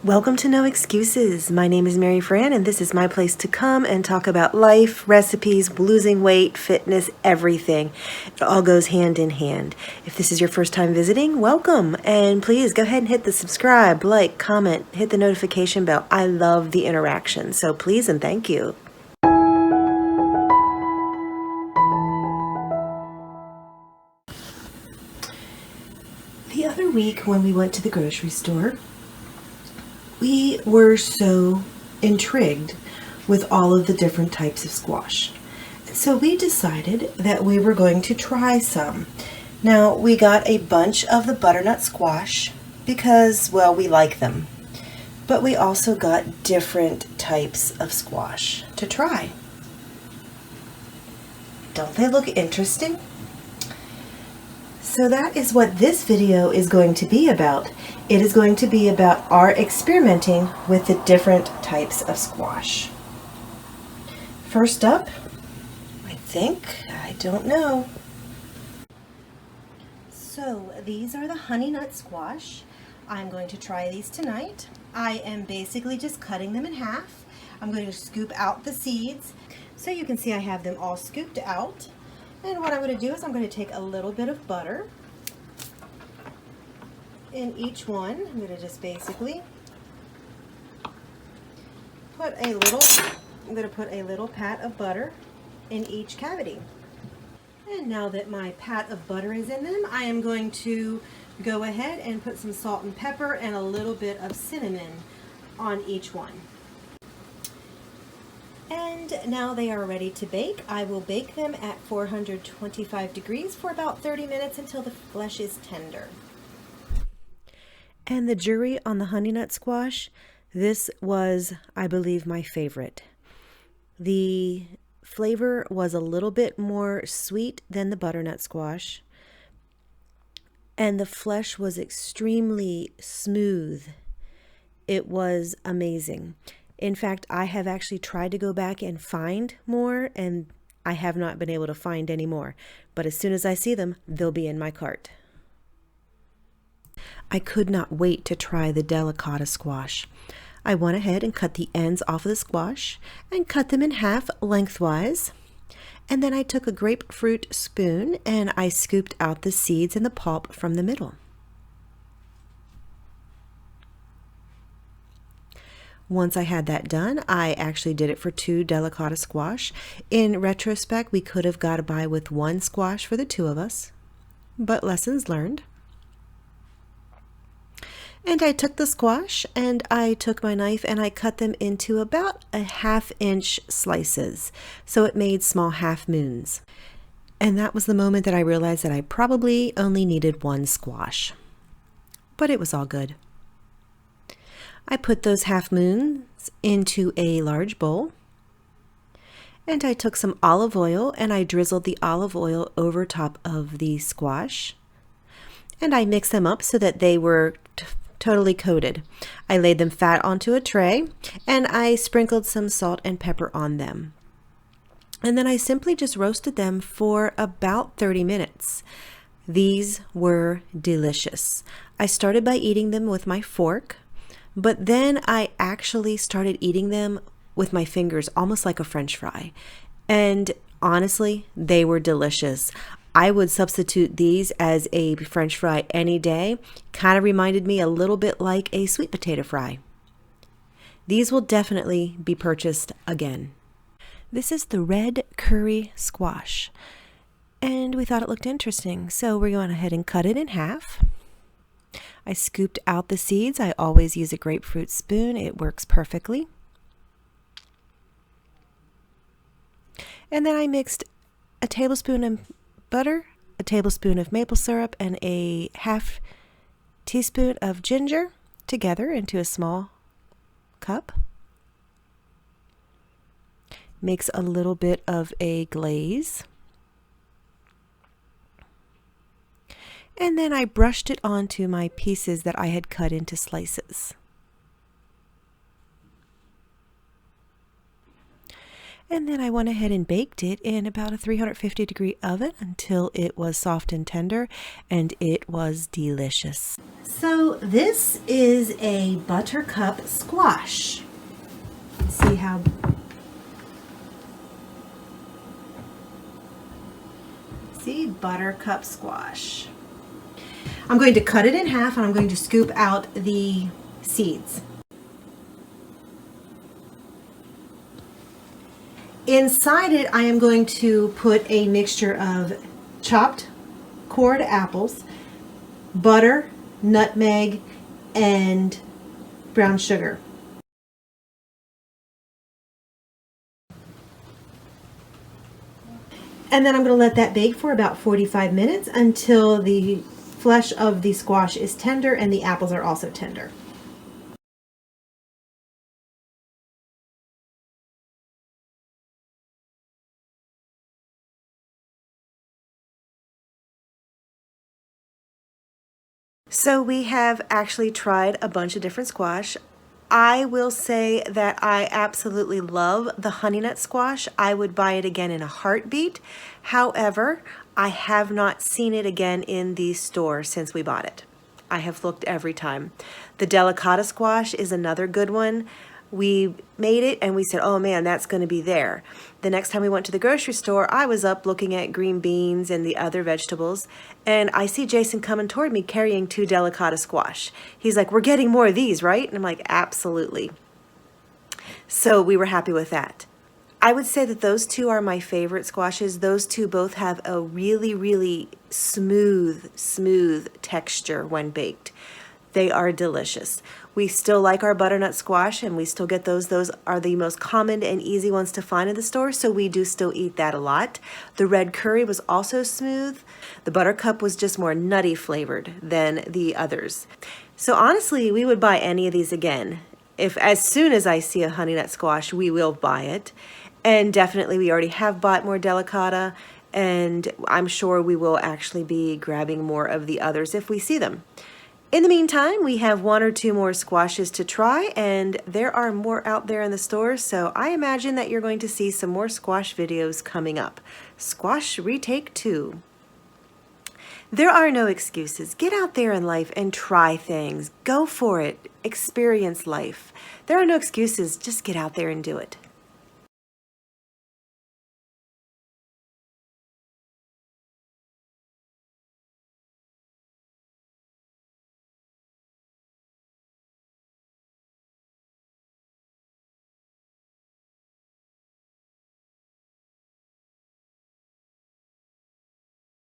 Welcome to No Excuses. My name is Mary Fran, and this is my place to come and talk about life, recipes, losing weight, fitness, everything. It all goes hand in hand. If this is your first time visiting, welcome. And please go ahead and hit the subscribe, like, comment, hit the notification bell. I love the interaction, so please and thank you. The other week when we went to the grocery store, we were so intrigued with all of the different types of squash. So we decided that we were going to try some. Now, we got a bunch of the butternut squash because, well, we like them. But we also got different types of squash to try. Don't they look interesting? So that is what this video is going to be about. It is going to be about our experimenting with the different types of squash. First up, I don't know. So these are the honey nut squash. I'm going to try these tonight. I am basically just cutting them in half. I'm going to scoop out the seeds. So you can see I have them all scooped out. And what I'm going to do is I'm going to take a little bit of butter in each one. I'm going to just basically put a little pat of butter in each cavity. And now that my pat of butter is in them, I am going to go ahead and put some salt and pepper and a little bit of cinnamon on each one. And now they are ready to bake. I will bake them at 425 degrees for about 30 minutes until the flesh is tender. And the jury on the honey nut squash, this was, I believe, my favorite. The flavor was a little bit more sweet than the butternut squash, and the flesh was extremely smooth. It was amazing. In fact, I have actually tried to go back and find more, and I have not been able to find any more. But as soon as I see them, they'll be in my cart. I could not wait to try the delicata squash. I went ahead and cut the ends off of the squash and cut them in half lengthwise. And then I took a grapefruit spoon and I scooped out the seeds and the pulp from the middle. Once I had that done, I actually did it for 2 delicata squash. In retrospect, we could have got by with 1 squash for the 2 of us, but lessons learned. And I took the squash and I took my knife and I cut them into about a 1/2 inch slices, so it made small half moons. And that was the moment that I realized that I probably only needed 1 squash, but it was all good. I put those half moons into a large bowl, and I took some olive oil and I drizzled the olive oil over top of the squash, and I mixed them up so that they were totally coated. I laid them flat onto a tray and I sprinkled some salt and pepper on them. And then I simply just roasted them for about 30 minutes. These were delicious. I started by eating them with my fork, but then I actually started eating them with my fingers, almost like a French fry. And honestly, they were delicious. I would substitute these as a French fry any day. Kind of reminded me a little bit like a sweet potato fry. These will definitely be purchased again. This is the red curry squash. And we thought it looked interesting, so we're going ahead and cut it in half. I scooped out the seeds. I always use a grapefruit spoon. It works perfectly. And then I mixed a tablespoon of butter, a tablespoon of maple syrup, and a 1/2 teaspoon of ginger together into a small cup. Mix a little bit of a glaze. And then I brushed it onto my pieces that I had cut into slices. And then I went ahead and baked it in about a 350-degree oven until it was soft and tender, and it was delicious. So this is a buttercup squash. See how buttercup squash. I'm going to cut it in half and I'm going to scoop out the seeds. Inside it, I am going to put a mixture of chopped cored apples, butter, nutmeg, and brown sugar. And then I'm going to let that bake for about 45 minutes until the flesh of the squash is tender and the apples are also tender. So we have actually tried a bunch of different squash. I will say that I absolutely love the honey nut squash. I would buy it again in a heartbeat. However, I have not seen it again in the store since we bought it. I have looked every time. The delicata squash is another good one. We made it and we said, oh man, that's going to be there. The next time we went to the grocery store, I was up looking at green beans and the other vegetables, and I see Jason coming toward me carrying 2 delicata squash. He's like, we're getting more of these, right? And I'm like, absolutely. So we were happy with that. I would say that those 2 are my favorite squashes. Those 2 both have a really, really smooth texture when baked. They are delicious. We still like our butternut squash and we still get those. Those are the most common and easy ones to find in the store, so we do still eat that a lot. The red curry was also smooth. The buttercup was just more nutty flavored than the others. So honestly, we would buy any of these again. If as soon as I see a honey nut squash, we will buy it. And definitely we already have bought more delicata, and I'm sure we will actually be grabbing more of the others if we see them. In the meantime, we have 1 or 2 more squashes to try, and there are more out there in the store, so I imagine that you're going to see some more squash videos coming up. Squash Retake 2. There are no excuses. Get out there in life and try things. Go for it. Experience life. There are no excuses. Just get out there and do it.